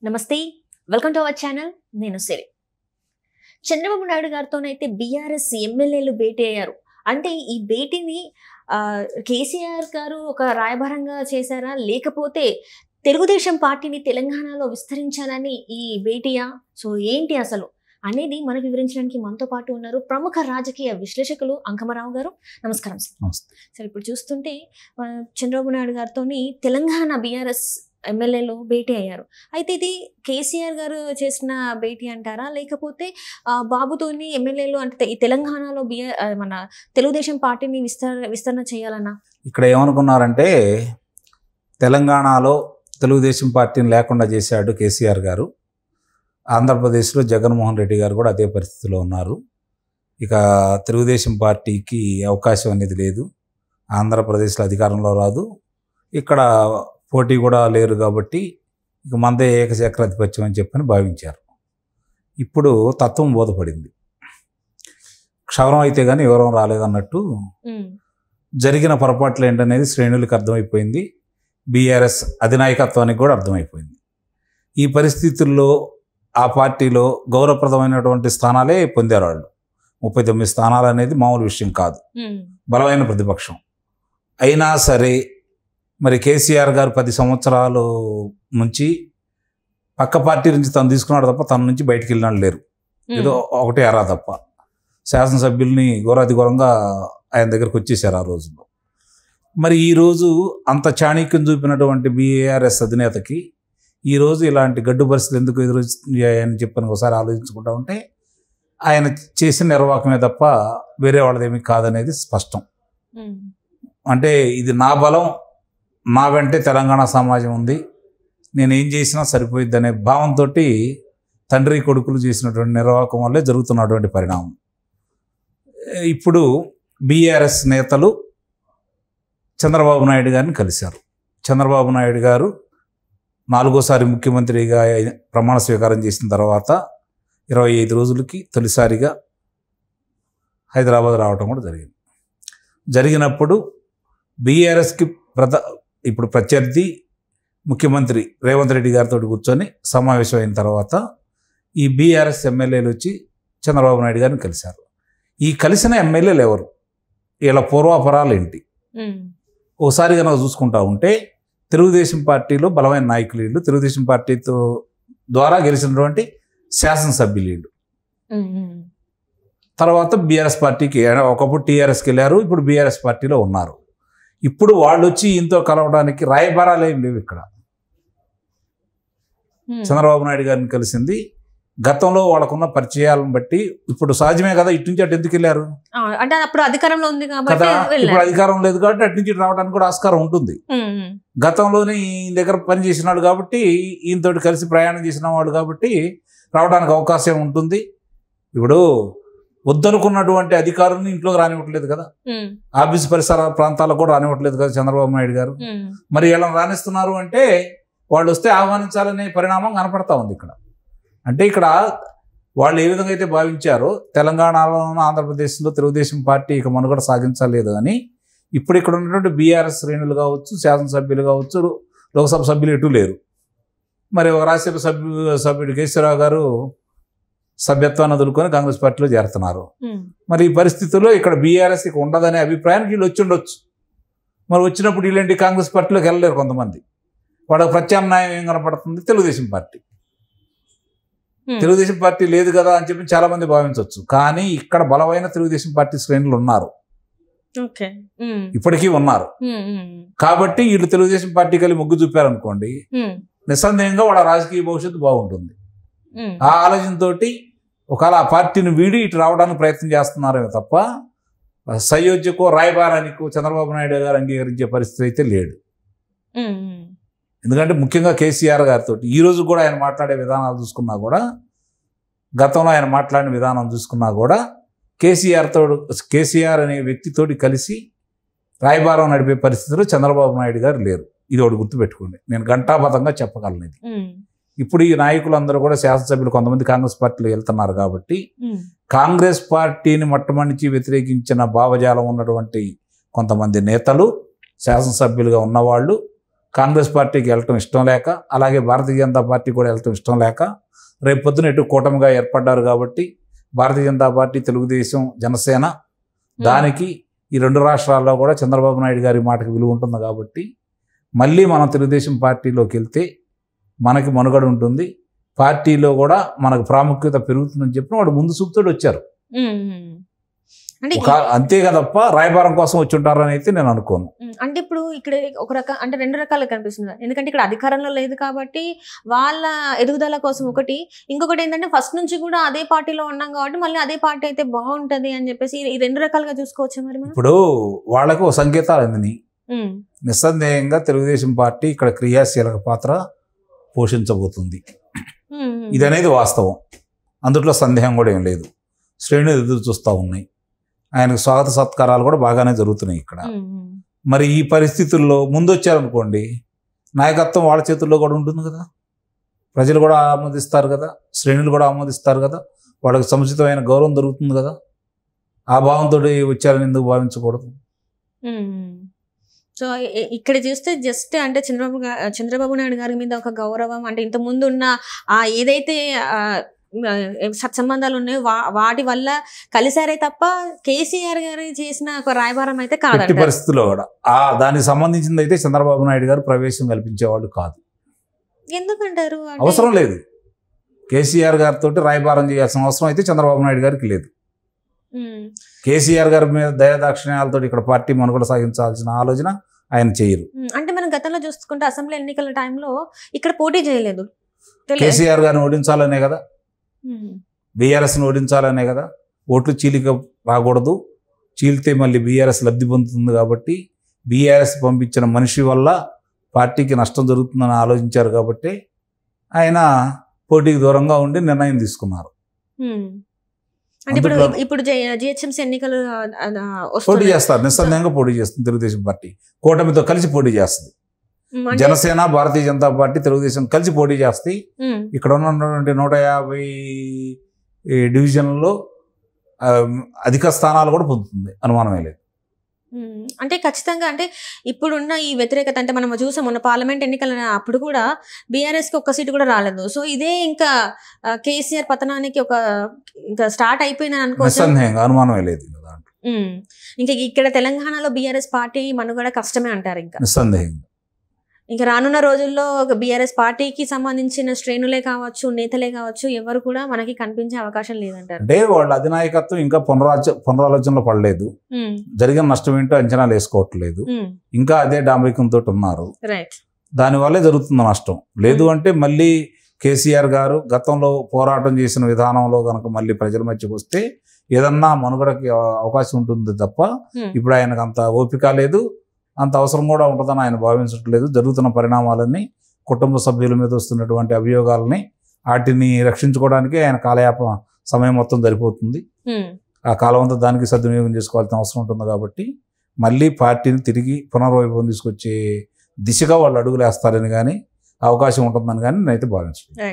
నమస్తే, welcome to our channel. నేను సిరి. Chandrababu Naidu గారితోనైతే BRS ఎమ్మెల్యేలు భేటీ అయ్యారు. అంటే ఈ భేటీని కేసీఆర్ గారు ఒక రాయబారంగా చేశారా, లేకపోతే తెలుగుదేశం పార్టీని తెలంగాణలో విస్తరించాలని ఈ భేటీయా? సో ఏంటి అసలు అనేది మనకు వివరించడానికి మనతో పాటు ఉన్నారు ప్రముఖ రాజకీయ విశ్లేషకులు అంకమరావు గారు. నమస్కారం సార్. సార్, ఇప్పుడు చూస్తుంటే చంద్రబాబు నాయుడు గారితో తెలంగాణ బీఆర్ఎస్ ఎమ్మెల్యేలు భేటీ అయ్యారు. అయితే ఇది కేసీఆర్ గారు చేసిన భేటీ అంటారా, లేకపోతే బాబుతోని ఎమ్మెల్యేలు అంటే ఈ తెలంగాణలో మన తెలుగుదేశం పార్టీని విస్తరణ చేయాలన్నా? ఇక్కడ ఏమనుకున్నారంటే తెలంగాణలో తెలుగుదేశం పార్టీని లేకుండా చేశాడు కేసీఆర్ గారు. ఆంధ్రప్రదేశ్లో జగన్మోహన్ రెడ్డి గారు కూడా అదే పరిస్థితిలో ఉన్నారు. ఇక తెలుగుదేశం పార్టీకి అవకాశం అనేది లేదు. ఆంధ్రప్రదేశ్లో అధికారంలో రాదు, ఇక్కడ పోటీ కూడా లేరు. కాబట్టి ఇక మందే ఏకచక్రాధిపత్యం అని చెప్పని భావించారు. ఇప్పుడు తత్వం బోధపడింది. క్షవరం అయితే కానీ వివరం రాలేదన్నట్టు జరిగిన పొరపాట్లు ఏంటనేది శ్రేణులకు అర్థమైపోయింది. బీఆర్ఎస్ అధినాయకత్వానికి కూడా అర్థమైపోయింది. ఈ పరిస్థితుల్లో ఆ పార్టీలో గౌరవప్రదమైనటువంటి స్థానాలే పొందారు వాళ్ళు. 39 స్థానాలు అనేది మామూలు విషయం కాదు, బలమైన ప్రతిపక్షం. అయినా సరే మరి కేసీఆర్ గారు 10 సంవత్సరాలు నుంచి పక్క పార్టీ నుంచి తను తీసుకున్నాడు తప్ప తన నుంచి బయటికి వెళ్ళినాడు లేరు. ఏదో ఒకటే అరా తప్ప శాసనసభ్యుల్ని ఘోరాతి ఘోరంగా ఆయన దగ్గరకు వచ్చేసారు ఆ రోజుల్లో. మరి ఈరోజు అంత చాణక్యం చూపినటువంటి బీఆర్ఎస్ అధినేతకి ఈరోజు ఇలాంటి గడ్డు పరిస్థితులు ఎందుకు ఎదురొచ్చాయని చెప్పని ఒకసారి ఆలోచించుకుంటా ఉంటే ఆయన చేసిన నిర్వాహకమే తప్ప వేరే వాళ్ళదేమీ కాదనేది స్పష్టం. అంటే ఇది నా బలం, నా వెంటే తెలంగాణ సమాజం ఉంది, నేనేం చేసినా సరిపోయిద్ది అనే భావంతో తండ్రి కొడుకులు చేసినటువంటి నిర్వాహకం వల్లే జరుగుతున్నటువంటి పరిణామం. ఇప్పుడు బీఆర్ఎస్ నేతలు చంద్రబాబు నాయుడు గారిని కలిశారు. చంద్రబాబు నాయుడు గారు 4వ ముఖ్యమంత్రిగా ప్రమాణ స్వీకారం చేసిన తర్వాత 25 రోజులకి తొలిసారిగా హైదరాబాద్ రావడం కూడా జరిగింది. జరిగినప్పుడు బీఆర్ఎస్కి ఇప్పుడు ప్రత్యర్థి ముఖ్యమంత్రి రేవంత్ రెడ్డి గారితో కూర్చొని సమావేశం అయిన తర్వాత ఈ బీఆర్ఎస్ ఎమ్మెల్యేలు వచ్చి చంద్రబాబు నాయుడు గారిని కలిశారు. ఈ కలిసిన ఎమ్మెల్యేలు ఎవరు, వీళ్ళ పూర్వాపరాలు ఏంటి ఓసారి కనుక చూసుకుంటా ఉంటే తెలుగుదేశం పార్టీలో బలమైన నాయకులు వీళ్ళు, తెలుగుదేశం పార్టీతో ద్వారా గెలిచినటువంటి శాసనసభ్యులు వీళ్ళు. తర్వాత బీఆర్ఎస్ పార్టీకి ఒకప్పుడు టీఆర్ఎస్కి వెళ్ళారు, ఇప్పుడు బీఆర్ఎస్ పార్టీలో ఉన్నారు. ఇప్పుడు వాళ్ళు వచ్చి ఈయనతో కలవడానికి రాయబారాలు ఏం లేవు. ఇక్కడ చంద్రబాబు నాయుడు గారిని కలిసింది గతంలో వాళ్ళకున్న పరిచయాలను బట్టి. ఇప్పుడు సహజమే కదా, ఇటు నుంచి అటు ఎందుకు వెళ్ళారు అంటే అప్పుడు అధికారంలో ఉంది కదా, ఇప్పుడు అధికారం లేదు కాబట్టి అటు నుంచి రావడానికి కూడా ఆస్కారం ఉంటుంది. గతంలోనే ఈయన దగ్గర పని చేసినాడు కాబట్టి, ఈయనతోటి కలిసి ప్రయాణం చేసిన వాడు కాబట్టి రావడానికి అవకాశం ఉంటుంది. ఇప్పుడు వద్దనుకున్నటువంటి అధికారులను ఇంట్లోకి రానివ్వట్లేదు కదా, ఆఫీస్ పరిసర ప్రాంతాలకు కూడా రానివ్వట్లేదు కదా చంద్రబాబు నాయుడు గారు. మరి ఎలా రాణిస్తున్నారు అంటే వాళ్ళు వస్తే ఆహ్వానించాలనే పరిణామం కనపడతా ఉంది ఇక్కడ. అంటే ఇక్కడ వాళ్ళు ఏ విధంగా అయితే భావించారో తెలంగాణలోనూ ఆంధ్రప్రదేశ్లో తెలుగుదేశం పార్టీ ఇక మనుగడ సాగించలేదు అని ఇప్పుడు ఇక్కడ ఉన్నటువంటి బీఆర్ఎస్ శ్రేణులు కావచ్చు, శాసనసభ్యులు కావచ్చు, లోక్సభ సభ్యులు ఎటు లేరు. మరి రాజ్యసభ సభ్యుడు కేసీరావు గారు సభ్యత్వాన్ని వదులుకొని కాంగ్రెస్ పార్టీలో చేరుతున్నారు. మరి ఈ పరిస్థితుల్లో ఇక్కడ బీఆర్ఎస్ ఇక ఉండదనే అభిప్రాయానికి వీళ్ళు వచ్చి ఉండొచ్చు. మరి వచ్చినప్పుడు వీళ్ళంటి కాంగ్రెస్ పార్టీలోకి వెళ్ళలేరు కొంతమంది. వాళ్ళకి ప్రత్యామ్నాయం ఏం కనపడుతుంది, తెలుగుదేశం పార్టీ. తెలుగుదేశం పార్టీ లేదు కదా అని చెప్పి చాలా మంది భావించవచ్చు. కానీ ఇక్కడ బలమైన తెలుగుదేశం పార్టీ శ్రేణులు ఉన్నారు, ఇప్పటికీ ఉన్నారు. కాబట్టి వీళ్ళు తెలుగుదేశం పార్టీ కలిసి మొగ్గు చూపారనుకోండి, నిస్సందేహంగా వాళ్ళ రాజకీయ భవిష్యత్తు బాగుంటుంది. ఆ ఆలోచనతో ఒకవేళ ఆ పార్టీని వీడి ఇటు రావడానికి ప్రయత్నం చేస్తున్నారే తప్ప సయోధ్యకో రాయబారానికో చంద్రబాబు నాయుడు గారు అంగీకరించే పరిస్థితి అయితే లేడు. ఎందుకంటే ముఖ్యంగా కేసీఆర్ గారితో ఈరోజు కూడా ఆయన మాట్లాడే విధానాలు చూసుకున్నా కూడా, గతంలో ఆయన మాట్లాడిన విధానం చూసుకున్నా కూడా కేసీఆర్ అనే వ్యక్తితోటి కలిసి రాయబారం నడిపే పరిస్థితిలో చంద్రబాబు నాయుడు గారు లేరు. ఇది ఒకటి గుర్తుపెట్టుకోండి, నేను ఘంటాబద్ధంగా చెప్పగలను. ఇది ఇప్పుడు ఈ నాయకులందరూ కూడా శాసనసభ్యులు కొంతమంది కాంగ్రెస్ పార్టీలో వెళ్తున్నారు కాబట్టి కాంగ్రెస్ పార్టీని మొట్టమొదటి వ్యతిరేకించిన భావజాలం ఉన్నటువంటి కొంతమంది నేతలు శాసనసభ్యులుగా ఉన్నవాళ్ళు కాంగ్రెస్ పార్టీకి వెళ్ళటం ఇష్టం లేక, అలాగే భారతీయ జనతా పార్టీ కూడా వెళ్ళటం ఇష్టం లేక, రేపు పొద్దున ఎటు కూటమిగా ఏర్పడ్డారు కాబట్టి భారతీయ జనతా పార్టీ, తెలుగుదేశం, జనసేన, దానికి ఈ 2 రాష్ట్రాల్లో కూడా చంద్రబాబు నాయుడు గారి మాటకి విలువ ఉంటుంది కాబట్టి మళ్ళీ మనం తెలుగుదేశం పార్టీలోకి వెళ్తే మనకి మనుగడ ఉంటుంది, పార్టీలో కూడా మనకు ప్రాముఖ్యత పెరుగుతుందని చెప్పి వాడు ముందు చూపుతోడు వచ్చారు. అంటే అంతే కదప్ప రాయబారం కోసం వచ్చి ఉంటారని అయితే నేను అనుకోను. అంటే ఇప్పుడు ఇక్కడ ఒక అంటే 2 రకాలుగా కనిపిస్తుంది. ఎందుకంటే ఇక్కడ అధికారంలో లేదు కాబట్టి వాళ్ళ ఎదుగుదల కోసం ఒకటి, ఇంకొకటి ఏంటంటే ఫస్ట్ నుంచి కూడా అదే పార్టీలో ఉన్నాం కాబట్టి మళ్ళీ అదే పార్టీ అయితే బాగుంటది అని చెప్పేసి ఈ 2 రకాలుగా చూసుకోవచ్చు. మరి ఇప్పుడు వాళ్ళకు సంకేతాలు అందినాయి. నిస్సందేహంగా తెలుగుదేశం పార్టీ ఇక్కడ క్రియాశీలక పాత్ర పోషించబోతుంది. ఇది అనేది వాస్తవం, అందులో సందేహం కూడా ఏం లేదు. శ్రేణులు ఎదురు చూస్తూ ఉన్నాయి, ఆయనకు స్వాగత సత్కారాలు కూడా బాగానే జరుగుతున్నాయి ఇక్కడ. మరి ఈ పరిస్థితుల్లో ముందు వచ్చారనుకోండి, నాయకత్వం వాళ్ళ చేతుల్లో కూడా ఉంటుంది కదా, ప్రజలు కూడా ఆమోదిస్తారు కదా, శ్రేణులు కూడా ఆమోదిస్తారు కదా, వాళ్ళకి సముచితమైన గౌరవం దొరుకుతుంది కదా. ఆ భావంతో వచ్చారని ఎందుకు భావించకూడదు? సో ఇక్కడ చూస్తే జస్ట్ అంటే చంద్రబాబు నాయుడు గారి మీద ఒక గౌరవం, అంటే ఇంత ముందు ఉన్న ఏదైతే సత్సంబంధాలు ఉన్నాయో వాటి వల్ల కలిసారే తప్ప కేసీఆర్ గారు చేసిన ఒక రాయబారం అయితే కాదు. పరిస్థితుల్లో కూడా దానికి సంబంధించింది అయితే చంద్రబాబు నాయుడు గారు ప్రవేశం కల్పించేవాళ్ళు కాదు. ఎందుకంటారు? అవసరం లేదు. కేసీఆర్ గారితో రాయబారం చేయాల్సిన అవసరం అయితే చంద్రబాబు నాయుడు గారికి లేదు. కేసీఆర్ గారి మీద దయాదాక్షిణ్యాలతో ఇక్కడ పార్టీ మనుగడ సాగించాల్సిన ఆలోచన ఆయన చేయరు. అంటే మనం గతంలో చూసుకుంటే అసెంబ్లీ ఎన్నికల టైంలో ఇక్కడ పోటీ చేయలేదు. కేసీఆర్ గారిని ఓడించాలనే కదా, బీఆర్ఎస్ని ఓడించాలనే కదా. ఓట్లు చీలిక రాకూడదు, చీలితే మళ్ళీ బీఆర్ఎస్ లబ్ధి పొందుతుంది కాబట్టి బీఆర్ఎస్ పంపించిన మనిషి వల్ల పార్టీకి నష్టం జరుగుతుందని ఆలోచించారు కాబట్టి ఆయన పోటీకి దూరంగా ఉండి నిర్ణయం తీసుకున్నారు. అంటే ఇప్పుడు జిహెచ్ఎంసీ ఎన్నికలు పోటీ చేస్తారు, నిస్సందేహంగా పోటీ చేస్తుంది తెలుగుదేశం పార్టీ. కూటమితో కలిసి పోటీ చేస్తుంది. జనసేన, భారతీయ జనతా పార్టీ, తెలుగుదేశం కలిసి పోటీ చేస్తాయి. ఇక్కడ ఉన్నటువంటి 150 డివిజన్లలో అధిక స్థానాలు కూడా పొందుతుంది, అనుమానమే లేదు. అంటే ఖచ్చితంగా అంటే ఇప్పుడున్న ఈ వ్యతిరేకత అంటే మనం చూసాం మొన్న పార్లమెంట్ ఎన్నికల అప్పుడు కూడా బీఆర్ఎస్కి 1 సీటు కూడా రాలేదు. సో ఇదే ఇంకా కేసీఆర్ పతనానికి ఇంకా స్టార్ట్ అయిపోయిందని అనుకోవచ్చు, అనుమానమే లేదు. ఇంకా ఇక్కడ తెలంగాణలో బీఆర్ఎస్ పార్టీ మనుగడ కష్టమే అంటారు. ఇంకా నిస్సందేహంగా ఇంకా రానున్న రోజుల్లో బీఆర్ఎస్ పార్టీకి సంబంధించిన శ్రేణులే కావచ్చు, నేతలే కావచ్చు, ఎవరు కూడా మనకి కనిపించే అవకాశం లేదంటారు. అంటే వాళ్ళ అధినాయకత్వం ఇంకా పునరాలోచనలో పడలేదు, జరిగిన నష్టం ఏంటో అంచనాలు వేసుకోవట్లేదు, ఇంకా అదే డాంబికంతో ఉన్నారు. దానివల్లే జరుగుతున్న నష్టం. లేదు అంటే మళ్ళీ కేసీఆర్ గారు గతంలో పోరాటం చేసిన విధానంలో కనుక మళ్ళీ ప్రజల మధ్యకు వస్తే ఏదన్నా మనుగడకి అవకాశం ఉంటుంది తప్ప ఇప్పుడు ఆయనకు అంత ఓపిక లేదు, అంత అవసరం కూడా ఉంటుందని ఆయన భావించట్లేదు. జరుగుతున్న పరిణామాలన్నీ, కుటుంబ సభ్యుల మీద వస్తున్నటువంటి అభియోగాలని, వాటిని రక్షించుకోవడానికి ఆయన కాలయాపన సమయం మొత్తం సరిపోతుంది. ఆ కాలం అంతా దానికి సద్వినియోగం చేసుకోవాల్సిన అవసరం ఉంటుంది కాబట్టి మళ్ళీ పార్టీని తిరిగి పునర్వైభవం తీసుకొచ్చే దిశగా వాళ్ళు అడుగులు వేస్తారని కానీ అవకాశం ఉంటుందని కానీ నేనైతే భావించలేదు.